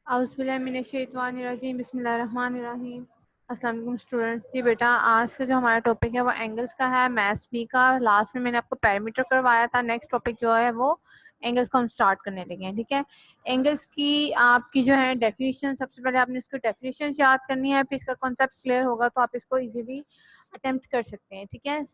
औज़ुबिल्लाहिमिनश्शैतानिर्रजीम बिस्मिल्लाहिर्रहमानिर्रहीम। अस्सलाम वालेकुम स्टूडेंट्स। जी बेटा, आज का जो हमारा टॉपिक है वो एंगल्स का है, मैथ्स बी का। लास्ट में मैंने आपको पैरामीटर करवाया था। नेक्स्ट टॉपिक जो है वो एंगल्स को हम स्टार्ट करने लगे हैं। ठीक है, एंगल्स की आपकी जो है डेफिनेशन, सबसे पहले आपने इसको डेफिनेशन याद करनी है, फिर इसका कॉन्सेप्ट क्लियर होगा तो आप इसको इजीली अटेम्प्ट कर सकते हैं। ठीक है,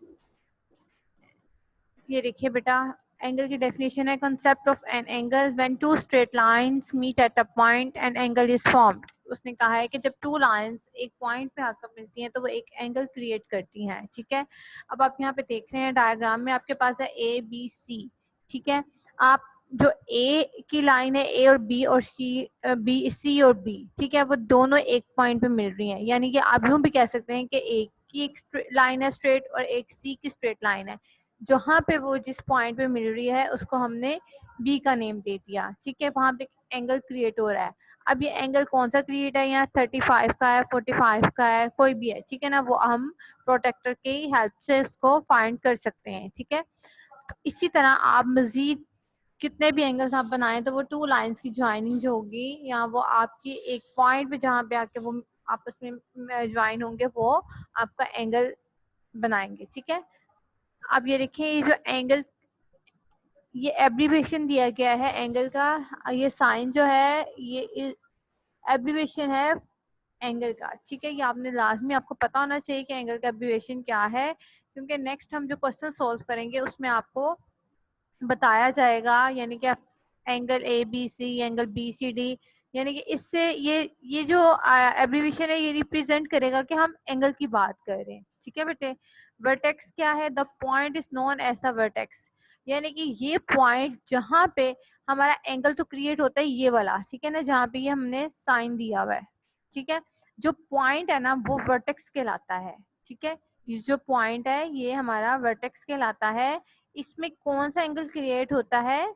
ये देखिए बेटा, एंगल की डेफिनेशन है concept of an angle when two straight lines meet at a point and angle is formed. उसने कहा है कि जब टू लाइंस एक पॉइंट पे आकर मिलती हैं तो वो एक एंगल क्रिएट करती हैं। ठीक है, अब आप यहाँ पे देख रहे हैं डायग्राम में आपके पास है ए बी सी। ठीक है, आप जो ए की लाइन है, ए और बी और सी और बी, ठीक है, वो दोनों एक पॉइंट पे मिल रही हैं। यानी कि आप यूं भी कह सकते हैं कि ए की एक लाइन है स्ट्रेट और एक सी की स्ट्रेट लाइन है। जहाँ पे वो जिस पॉइंट पे मिल रही है उसको हमने बी का नेम दे दिया। ठीक है, वहां पे एंगल क्रिएट हो रहा है। अब ये एंगल कौन सा क्रिएट है, यहाँ 35 का है, 45 का है, कोई भी है। ठीक है ना, वो हम प्रोटेक्टर की हेल्प से उसको फाइंड कर सकते हैं। ठीक है, तो इसी तरह आप मजीद कितने भी एंगल्स आप बनाएं तो वो टू लाइंस की ज्वाइनिंग जो होगी, या वो आपकी एक पॉइंट पे जहाँ पे आके वो आपस में ज्वाइन होंगे, वो आपका एंगल बनाएंगे। ठीक है, अब ये देखिए, ये जो एंगल, ये एब्रीवेशन दिया गया है एंगल का, ये साइन जो है ये एब्रीवेशन है एंगल का। ठीक है, ये आपने लाजमी आपको पता होना चाहिए कि एंगल का एब्रीवेशन क्या है, क्योंकि नेक्स्ट हम जो क्वेश्चन सॉल्व करेंगे उसमें आपको बताया जाएगा। यानी कि angle A B C, angle B C D, यानी कि इससे ये जो एब्रीवेशन है ये रिप्रेजेंट करेगा कि हम एंगल की बात कर रहे हैं। ठीक है बेटे, वर्टेक्स क्या है, the point is known as the vertex, यानी कि ये पॉइंट जहाँ पे हमारा एंगल तो क्रिएट होता है ये वाला, ठीक है ना, जहाँ पे ये हमने साइन दिया हुआ है। ठीक है, जो पॉइंट है ना वो वर्टेक्स कहलाता है। ठीक है, ये जो पॉइंट है ये हमारा वर्टेक्स कहलाता है। इसमें कौन सा एंगल क्रिएट होता है,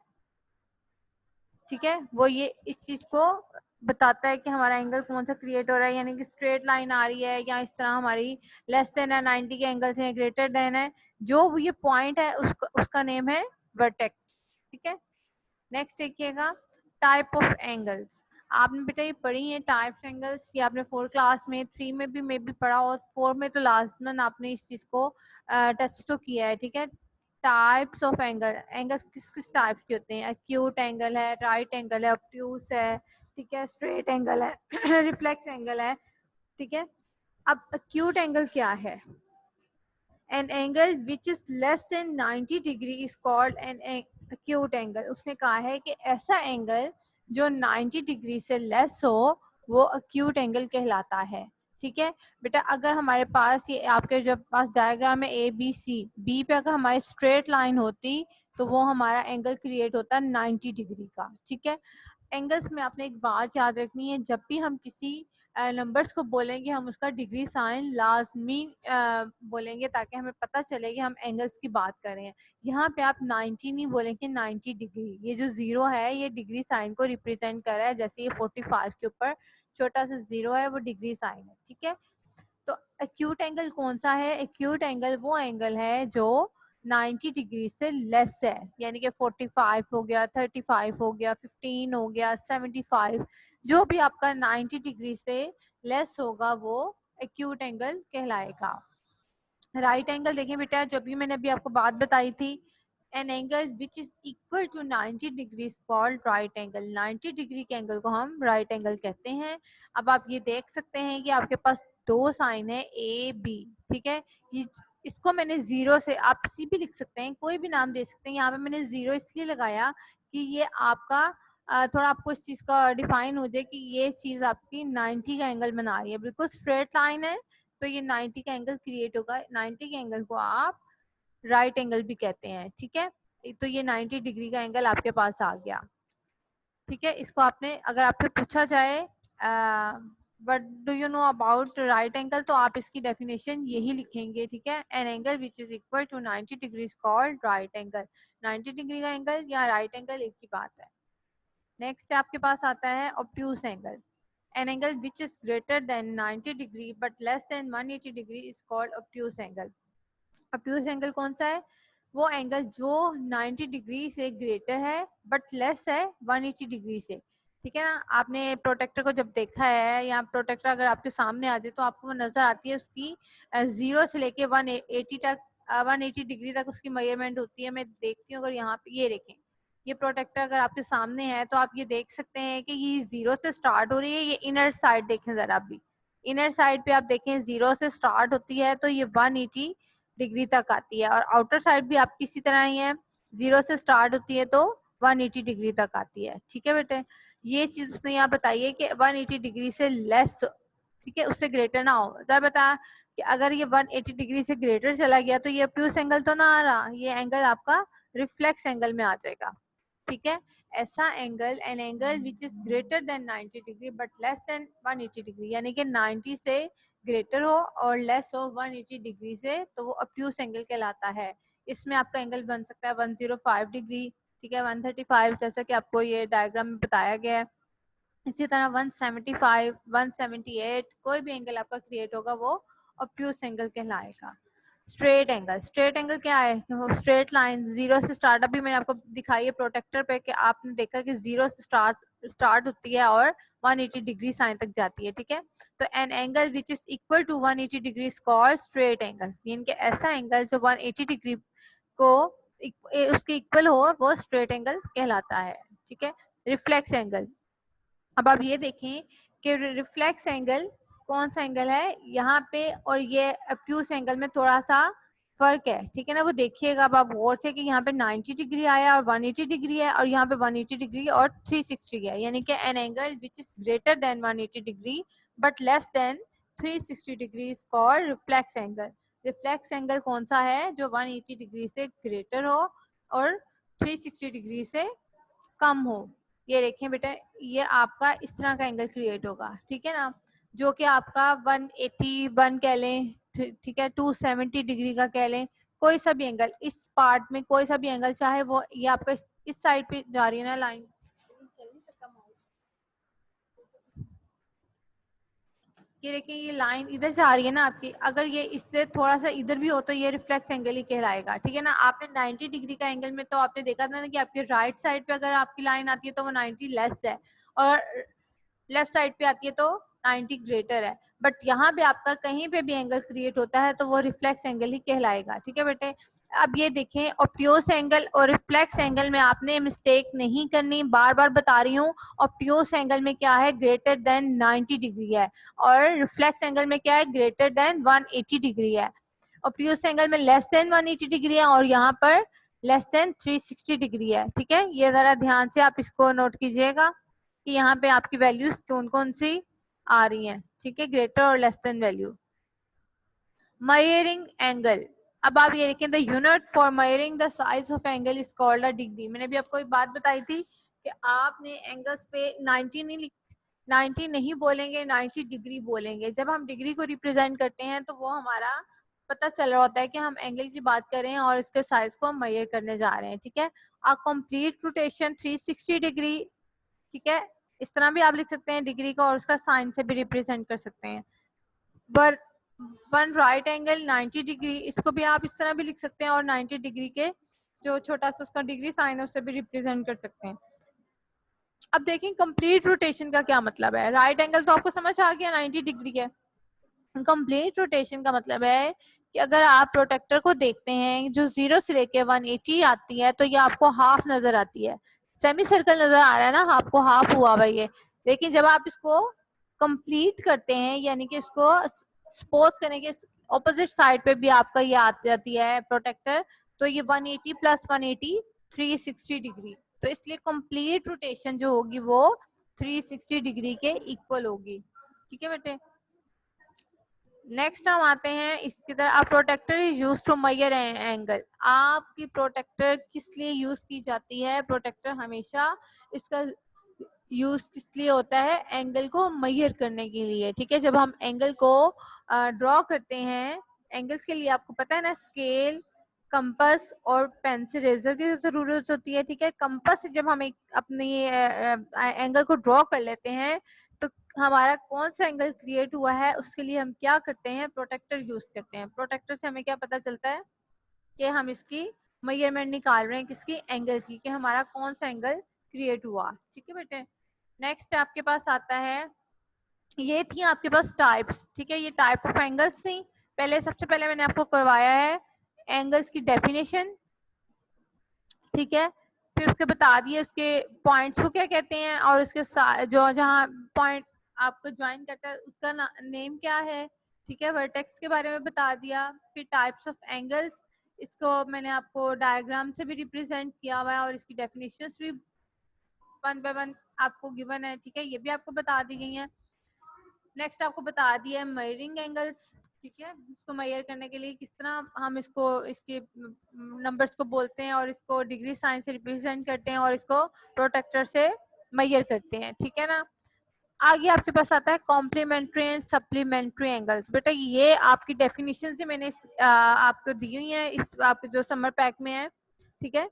ठीक है, वो ये इस चीज को बताता है कि हमारा एंगल कौन सा क्रिएट हो रहा है। यानी कि स्ट्रेट लाइन आ रही है या इस तरह हमारी लेस देन है 90 के एंगल से, ग्रेटर देन है, जो ये पॉइंट है उसका नेम है वर्टेक्स। ठीक है, नेक्स्ट देखिएगा, टाइप ऑफ एंगल्स। आपने बेटा ये पढ़ी है टाइप एंगल्स, ये आपने 4 क्लास में, 3 में भी मे भी पढ़ा, और 4 में तो लाजमन आपने इस चीज को टच तो किया है। ठीक है, टाइप्स ऑफ एंगल, एंगल्स किस किस टाइप के होते हैं, एक्यूट एंगल है, राइट एंगल है, ऑब्ट्यूस है, ठीक है, स्ट्रेट एंगल है, रिफ्लेक्स एंगल है। ठीक है, अब एक्यूट एंगल क्या है, an angle which is less than 90 degree is called an acute angle। उसने कहा है कि ऐसा एंगल जो 90 डिग्री से लेस हो वो acute एंगल कहलाता है। ठीक है बेटा, अगर हमारे पास ये आपके जो पास डायग्राम है ए बी सी, बी पे अगर हमारी स्ट्रेट लाइन होती तो वो हमारा एंगल क्रिएट होता 90 डिग्री का। ठीक है, एंगल्स में आपने एक बात याद रखनी है, जब भी हम किसी नंबर्स को बोलेंगे हम उसका डिग्री साइन लाजमी बोलेंगे, ताकि हमें पता चले कि हम एंगल्स की बात कर रहे हैं। यहाँ पे आप 90 नहीं बोलेंगे, 90 डिग्री, ये जो जीरो है ये डिग्री साइन को रिप्रेजेंट कर रहा है। जैसे ये 45 के ऊपर छोटा सा जीरो है, वो डिग्री साइन है। ठीक है, तो एक्यूट एंगल कौन सा है, एक्यूट एंगल वो एंगल है जो 90 डिग्री से लेस है। यानी कि 45 हो गया, 35 हो गया, 15 हो गया, 75, जो भी आपका 90 डिग्री से लेस होगा वो एक्यूट एंगल कहलाएगा। राइट एंगल देखें बेटा, जब भी मैंने अभी आपको बात बताई थी, an angle which is equal to 90 degree called right angle. 90 degree के एंगल को हम राइट एंगल कहते हैं। अब आप ये देख सकते हैं कि आपके पास दो साइन है ए बी। ठीक है, ये इसको मैंने जीरो से, आप सी भी लिख सकते हैं, कोई भी नाम दे सकते हैं, यहाँ पे मैंने जीरो इसलिए लगाया कि ये आपका थोड़ा आपको इस चीज का डिफाइन हो जाए कि ये चीज आपकी 90 का एंगल बना रही है। बिल्कुल स्ट्रेट लाइन है तो ये 90 का एंगल क्रिएट होगा। 90 के एंगल को आप राइट एंगल भी कहते हैं। ठीक है, तो ये 90 डिग्री का एंगल आपके पास आ गया। ठीक है, इसको आपने, अगर आपसे पूछा जाए what do you know about right angle, तो आप इसकी डेफिनेशन यही लिखेंगे। ठीक है, an angle which is equal to 90 degree called right angle. 90 degree का एंगल या राइट एंगल एक ही बात है। नेक्स्ट आपके पास आता है obtuse angle. An angle which is greater than 90 degree but less than 180 degree is called obtuse angle। obtuse angle कौन सा है, वो एंगल जो 90 डिग्री से ग्रेटर है बट लेस है 180 डिग्री से। ठीक है ना। आपने प्रोटेक्टर को जब देखा है या प्रोटेक्टर अगर आपके सामने आ जाए तो आपको नजर आती है उसकी 0 से लेके 180 तक 180 डिग्री तक उसकी मेजरमेंट होती है। मैं देखती हूँ अगर यहाँ पे ये देखें, ये प्रोटेक्टर अगर आपके सामने है तो आप ये देख सकते हैं कि ये 0 से स्टार्ट हो रही है। ये इनर साइड देखें जरा, भी इनर साइड पे आप देखें 0 से स्टार्ट होती है तो ये 180 डिग्री तक आती है, और आउटर साइड भी आपकी इसी तरह ही है, 0 से स्टार्ट होती है तो 180 डिग्री तक आती है। ठीक है बेटे, ये चीज उसने यहाँ बताइए कि 180 डिग्री से लेस, ठीक है, उससे ग्रेटर ना हो। जब बता कि अगर ये 180 डिग्री से ग्रेटर चला गया तो ये ऑब्ट्यूज एंगल तो ना आ रहा, ये एंगल आपका रिफ्लेक्स एंगल में आ जाएगा। ठीक है, ऐसा angle, N angle which is greater than 90 degree but less than 180 degree, यानी कि 90 से ग्रेटर हो और लेस हो 180 डिग्री से, तो वो ऑब्ट्यूज एंगल कहलाता है। इसमें आपका एंगल बन सकता है 105 डिग्री, ठीक है, 135, जैसा कि आपको ये डायग्राम में बताया गया है। इसी तरह 175, 178, कोई भी एंगल आपका क्रिएट होगा वो ऑब्ट्यूज एंगल कहलाएगा। स्ट्रेट एंगल, स्ट्रेट एंगल क्या है? स्ट्रेट लाइन 0 से स्टार्ट, अभी मैंने आपको दिखाई है प्रोटेक्टर पे कि आपने देखा कि 0 से स्टार्ट होती है और 180 डिग्री साइन तक जाती है। ठीक है, तो an angle which is equal to 180 degree is called straight angle, यानी कि ऐसा एंगल जो 180 डिग्री को उसके इक्वल हो वो स्ट्रेट एंगल कहलाता है। ठीक है, रिफ्लेक्स एंगल, अब आप ये देखें कि रिफ्लेक्स एंगल कौन सा एंगल है यहाँ पे, और ये ऑब्ट्यूज एंगल में थोड़ा सा फर्क है। ठीक है ना, वो देखिएगा अब आप गौर से कि यहाँ पे 90 डिग्री आया और 180 डिग्री है, और यहाँ पे 180 डिग्री और 360 है, यानी कि N angle which is greater than 180 degree but less than 360 degree is called reflex angle. Reflex angle कौन सा है? जो 180 डिग्री से ग्रेटर हो और 360 डिग्री से कम हो। ये देखें बेटा, ये आपका इस तरह का एंगल क्रिएट होगा। ठीक है ना, जो कि आपका 181 कह लें, ठीक है, 270 डिग्री का कह लें, कोई सा भी एंगल इस पार्ट में, कोई सा भी एंगल, चाहे वो ये आपका इस साइड पे जा रही है ना लाइन, ये देखिए ये लाइन इधर से आ रही है ना आपकी, अगर ये इससे थोड़ा सा इधर भी हो तो ये रिफ्लेक्स एंगल ही कहलाएगा। ठीक है ना, आपने 90 डिग्री का एंगल में तो आपने देखा था ना कि आपके राइट साइड पे अगर आपकी लाइन आती है तो वो 90 लेस है, और लेफ्ट साइड पे आती है तो 90 ग्रेटर है। बट यहाँ पे आपका कहीं पे भी एंगल क्रिएट होता है तो वो रिफ्लेक्स एंगल ही कहलाएगा। ठीक है बेटे, अब ये देखें ऑब्ट्यूज एंगल और रिफ्लेक्स एंगल में आपने मिस्टेक नहीं करनी, बार बार बता रही हूँ। ऑब्ट्यूज एंगल में क्या है? ग्रेटर देन 90 डिग्री है, और रिफ्लेक्स एंगल में क्या है? ग्रेटर देन 180 डिग्री है। ऑब्ट्यूज एंगल में लेस देन 180 डिग्री है और यहाँ पर लेस देन 360 डिग्री है। ठीक है, ये जरा ध्यान से आप इसको नोट कीजिएगा कि यहाँ पे आपकी वैल्यूज कौन कौन सी आ रही हैं। ठीक है, ग्रेटर और less than value. Measuring angle, अब आप ये देखें, the unit for measuring the size of angle is called a degree. मैंने भी आपको एक बात बताई थी कि आपने एंगल्स पे 90 नहीं बोलेंगे, 90 डिग्री बोलेंगे। जब हम डिग्री को रिप्रेजेंट करते हैं तो वो हमारा पता चल रहा होता है कि हम एंगल की बात कर रहे हैं और इसके साइज को हम मेजर करने जा रहे हैं। ठीक है, आ कंप्लीट रोटेशन 360 डिग्री, ठीक है, इस तरह भी आप लिख सकते हैं डिग्री का, और उसका साइन से भी रिप्रेजेंट कर सकते हैं। पर वन राइट एंगल 90 डिग्री, इसको भी आप इस तरह भी लिख सकते हैं, और 90 डिग्री के जो छोटा सा उसका डिग्री साइन है उससे भी रिप्रेजेंट कर सकते हैं। अब देखें कंप्लीट रोटेशन का क्या मतलब है। राइट एंगल तो आपको समझ आ गया 90 डिग्री है। कंप्लीट रोटेशन का मतलब है कि अगर आप प्रोटेक्टर को देखते हैं जो 0 से लेके 180 आती है तो ये आपको हाफ नजर आती है, सेमी सर्कल नजर आ रहा है ना, आपको हाफ हुआ हुआ ये। लेकिन जब आप इसको कंप्लीट करते हैं, यानी कि इसको सपोज करने के ऑपोजिट साइड पे भी आपका ये आ जाती है प्रोटेक्टर, तो ये 180 प्लस 180 360 डिग्री, तो इसलिए कंप्लीट रोटेशन जो होगी वो 360 डिग्री के इक्वल होगी। ठीक है बेटे, नेक्स्ट हम आते हैं इसकी तरह। आप protractor is use to measure angle, आपकी प्रोटेक्टर किस लिए यूज की जाती है? प्रोटेक्टर हमेशा इसका यूज किस लिए होता है? एंगल को मेजर करने के लिए। ठीक है, जब हम एंगल को ड्रॉ करते हैं, एंगल्स के लिए आपको पता है ना, स्केल, कंपास और पेंसिल रेजर की जरूरत होती है। ठीक है, कंपास से जब हम एक अपनी एंगल को ड्रॉ कर लेते हैं तो हमारा कौन सा एंगल क्रिएट हुआ है उसके लिए हम क्या करते हैं? प्रोटेक्टर यूज करते हैं। प्रोटेक्टर से हमें क्या पता चलता है कि हम इसकी मेजरमेंट निकाल रहे हैं, किसकी? एंगल की, कि हमारा कौन सा एंगल क्रिएट हुआ। ठीक है बेटे, नेक्स्ट आपके पास आता है, ये थी आपके पास टाइप्स, ठीक है, ये टाइप ऑफ एंगल्स थी। पहले सबसे पहले मैंने आपको करवाया है एंगल्स की डेफिनेशन, ठीक है, फिर उसके बता दिए उसके पॉइंट्स को क्या कहते हैं और उसके जो जहाँ पॉइंट आपको ज्वाइन करता है उसका नेम क्या है, ठीक है, वर्टेक्स के बारे में बता दिया। फिर टाइप्स ऑफ एंगल्स, इसको मैंने आपको डायग्राम से भी रिप्रेजेंट किया हुआ है और इसकी डेफिनेशंस भी वन बाय वन आपको गिवन है, ठीक है, ये भी आपको बता दी गई है। नेक्स्ट आपको बता दिया है मेजरिंग एंगल्स, ठीक है, इसको मेजर करने के लिए किस तरह हम इसको इसके नंबर्स को बोलते हैं और इसको डिग्री साइन से रिप्रेजेंट करते हैं और इसको प्रोटेक्टर से मेजर करते हैं, ठीक है ना। आगे आपके पास आता है कॉम्प्लीमेंट्री एंड सप्लीमेंट्री एंगल्स। बेटा ये आपकी डेफिनेशन से मैंने आपको दी हुई है इस आपके जो समर पैक में है, ठीक है,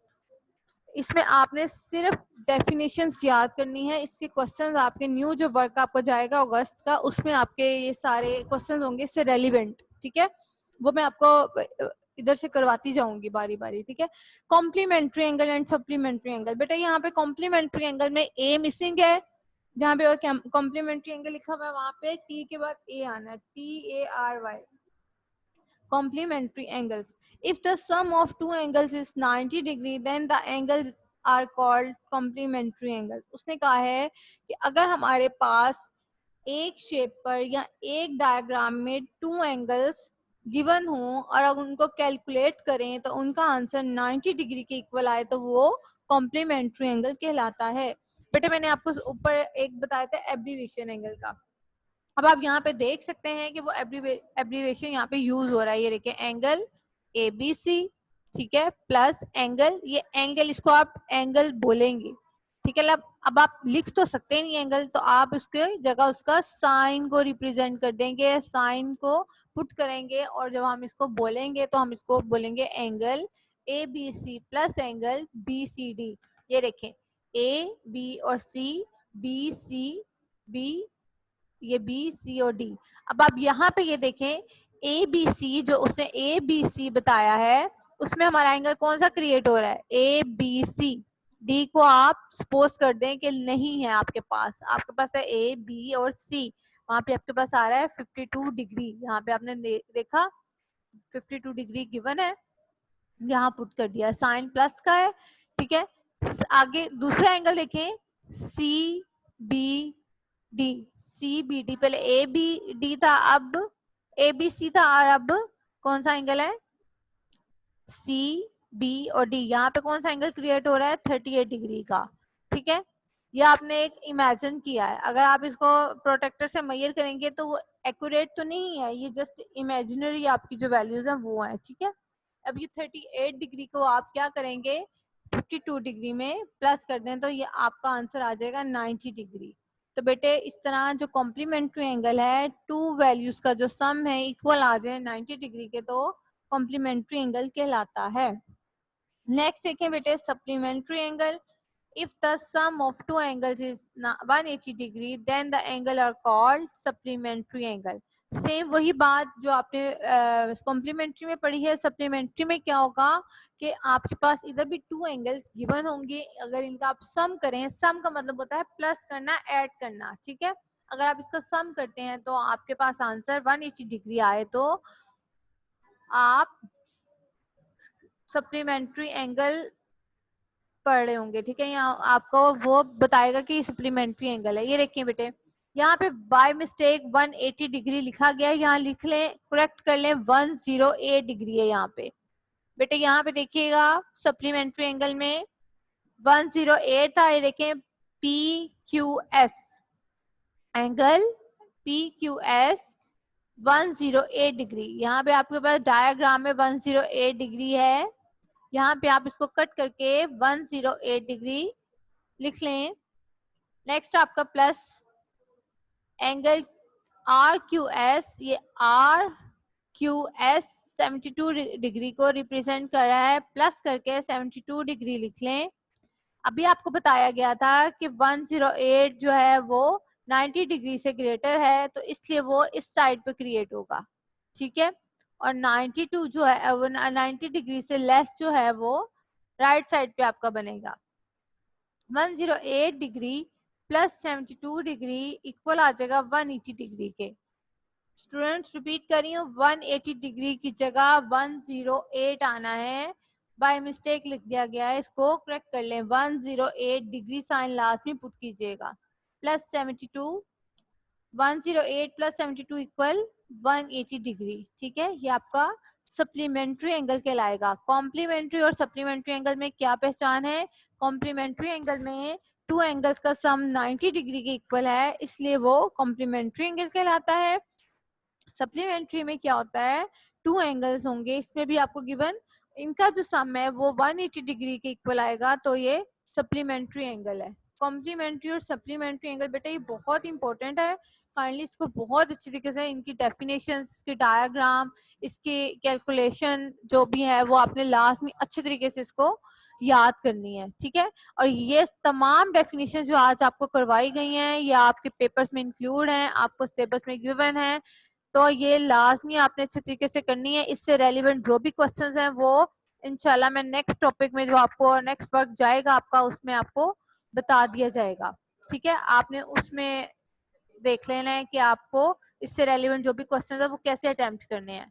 इसमें आपने सिर्फ डेफिनेशंस याद करनी है। इसके क्वेश्चंस आपके न्यू जो वर्क आपको जाएगा अगस्त का, उसमें आपके ये सारे क्वेश्चंस होंगे इससे रेलिवेंट, ठीक है, वो मैं आपको इधर से करवाती जाऊंगी बारी बारी, ठीक है। Complementary angle and supplementary angle, बेटा यहाँ पे कॉम्प्लीमेंट्री एंगल में ए मिसिंग है, जहाँ पे कॉम्प्लीमेंट्री एंगल लिखा हुआ है वहां पे टी के बाद ए आना है, TARY। complementary angles. If the sum of two angles is 90 degree, then the angles are called complementary angles. उसने कहा है कि अगर हमारे पास एक शेप पर या एक डायग्राम में टू एंगल्स गिवन हो और अगर उनको कैलकुलेट करें तो उनका आंसर 90 डिग्री के इक्वल आए तो वो कॉम्प्लीमेंट्री एंगल कहलाता है। बेटे मैंने आपको ऊपर एक बताया था एब्रीविएशन एंगल का, अब आप यहाँ पे देख सकते हैं कि वो एब्रीवेशन यहाँ पे यूज हो रहा है। ये देखिए एंगल ABC, ठीक है, प्लस एंगल, ये एंगल इसको आप एंगल बोलेंगे, ठीक है। अब आप लिख तो सकते नहीं एंगल, तो आप उसके जगह उसका साइन को रिप्रेजेंट कर देंगे, साइन को पुट करेंगे और जब हम इसको बोलेंगे तो हम इसको बोलेंगे angle ABC plus angle BCD। ये देखें AB और C, BCB, ये BC और D। अब आप यहाँ पे ये देखें ABC, जो उसने ABC बताया है उसमें हमारा एंगल कौन सा क्रिएट हो रहा है, ABC। D को आप सपोज कर दें कि नहीं है आपके पास है A, B और C, वहां पे आपके पास आ रहा है 52 डिग्री। यहाँ पे आपने देखा 52 डिग्री गिवन है, यहाँ पुट कर दिया, साइन प्लस का है, ठीक है। आगे दूसरा एंगल देखें CBD, CBD, पहले ABD था, अब ABC था और अब कौन सा एंगल है CB और D। यहाँ पे कौन सा एंगल क्रिएट हो रहा है 38 डिग्री का, ठीक है। ये आपने एक इमेजिन किया है, अगर आप इसको प्रोटेक्टर से मेजर करेंगे तो वो एक्यूरेट तो नहीं है, ये जस्ट इमेजिनरी आपकी जो वैल्यूज है वो है, ठीक है। अब ये 38 डिग्री को आप क्या करेंगे 52 डिग्री में प्लस कर दें तो ये आपका आंसर आ जाएगा 90 डिग्री। तो बेटे इस तरह जो कॉम्प्लीमेंट्री एंगल है टू वैल्यूज का जो सम है इक्वल आ जाए 90 डिग्री के तो कॉम्प्लीमेंट्री एंगल कहलाता है। नेक्स्ट देखें बेटे supplementary angle. If the sum of two angles is 180 degree, then the angle are called supplementary angle. Same वही बात जो आपने कॉम्प्लीमेंट्री में पढ़ी है, सप्लीमेंट्री में क्या होगा कि आपके पास इधर भी टू एंगल्स गिवन होंगे, अगर इनका आप सम करें, सम का मतलब होता है प्लस करना, ऐड करना, ठीक है। अगर आप इसका सम करते हैं तो आपके पास आंसर 180 डिग्री आए तो आप सप्लीमेंट्री एंगल पढ़ रहे होंगे, ठीक है। यहाँ आपको वो बताएगा कि सप्लीमेंट्री एंगल है। ये देखिए बेटे यहाँ पे बाय मिस्टेक 180 डिग्री लिखा गया है, यहाँ लिख लें, करेक्ट कर लें 108 डिग्री है यहाँ पे। बेटे यहाँ पे देखिएगा सप्लीमेंट्री एंगल में 108 था, ये देखें PQS एंगल PQS 108 डिग्री। यहाँ पे आपके पास डायग्राम में 108 डिग्री है, यहाँ पे आप इसको कट करके 108 डिग्री लिख लें। नेक्स्ट आपका प्लस एंगल RQS, ये RQS 72 डिग्री को रिप्रेजेंट कर रहा है, प्लस करके 72 डिग्री लिख लें। अभी आपको बताया गया था कि 108 जो है वो 90 डिग्री से ग्रेटर है तो इसलिए वो इस साइड पे क्रिएट होगा, ठीक है। और 92 जो है वो 90 डिग्री से लेस जो है वो राइट साइड पे आपका बनेगा। 108 डिग्री प्लस 72 डिग्री इक्वल आ जाएगा 180 डिग्री के। स्टूडेंट्स रिपीट कर रही हूँ, 180 डिग्री की जगह 108 आना है, बाय मिस्टेक लिख दिया गया है, इसको करेक्ट कर लें। 108 डिग्री साइन लास्ट में पुट कीजिएगा, प्लस 72, 108 प्लस 72 इक्वल 180 डिग्री। ठीक है, ये आपका सप्लीमेंट्री एंगल कहलाएगा। कॉम्प्लीमेंट्री और सप्लीमेंट्री एंगल में क्या पहचान है? कॉम्प्लीमेंट्री एंगल में टू एंगल्स का सम 90 डिग्री के इक्वल है, इसलिए वो कॉम्प्लीमेंट्री एंगल कहलाता है। सप्लीमेंट्री में क्या होता है, टू एंगल्स होंगे, इसमें भी आपको गिवन इनका जो सम है वो 180 डिग्री के इक्वल आएगा, तो ये सप्लीमेंट्री एंगल है। कॉम्प्लीमेंट्री और सप्लीमेंट्री एंगल बेटा ये बहुत इंपॉर्टेंट है, फाइनली इसको बहुत अच्छी तरीके से इनकी डेफिनेशन, इसके डायग्राम, इसके कैलकुलेशन जो भी है वो आपने लास्ट में अच्छे तरीके से इसको याद करनी है। ठीक है, और ये तमाम डेफिनेशन जो आज आपको करवाई गई हैं या आपके पेपर्स में इंक्लूड हैं, आपको सिलेबस में गिवन है, तो ये लाजमी आपने अच्छे तरीके से करनी है। इससे रेलिवेंट जो भी क्वेश्चंस हैं वो इंशाल्लाह मैं नेक्स्ट टॉपिक में जो आपको नेक्स्ट वर्क जाएगा आपका उसमें आपको बता दिया जाएगा। ठीक है, आपने उसमें देख लेना है कि आपको इससे रेलिवेंट जो भी क्वेश्चंस है वो कैसे अटेम्प्ट करने हैं।